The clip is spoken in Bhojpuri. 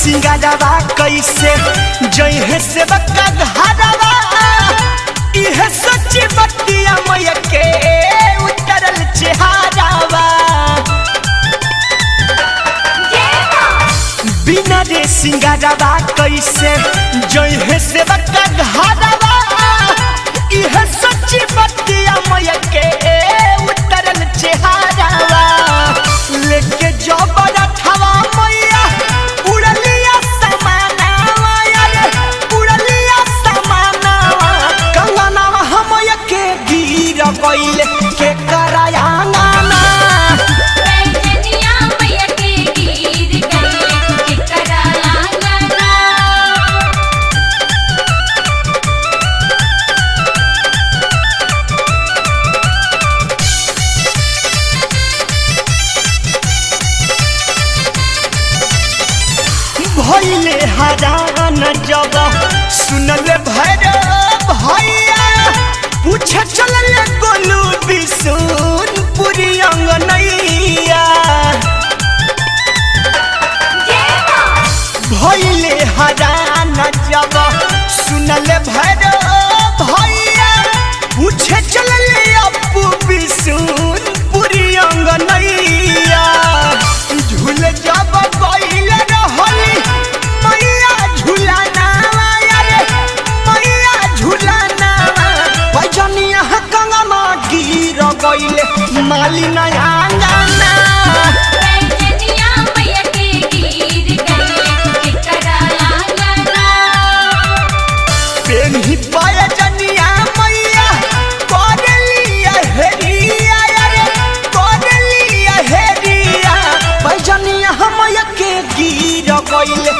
सिंगारवा कैसे जइहे से बक्का घरवा इहे सच्ची बतिया मैया के उतरल चेहरावा बिना रे सिंगारवा कैसे जइहे से बक्का घरवा इहे सच्ची बतिया मैया के उतरल चेहरावा लेके जबरा ठवा मैया उड़लिया समानावा यार उड़लिया समानावा कंगनावा हमया के गिर गइले के कराया नाना बेजनिया मैया के गिर गइले के कराया नाना भइले हरान जब सुनले भैरव भैया पूछे चलले गोलू बिसुन पूरी अंगनैया भइले हरान जब सुनले भैरव भैया पूछे चलले अपू बिसुन पूरी अंगनैया झूल जब गइले रहली मैया झूलानावा यारे मैया झूलानावा भजनिया कंगना गिर गइले मालिना आंगना बेजनिया मैया के गिर गइले के कराया नाना पेन्ही भजनिया मैया करलिया हेरिया यारे करलिया हेरिया भजनिया मैया के गिर गइले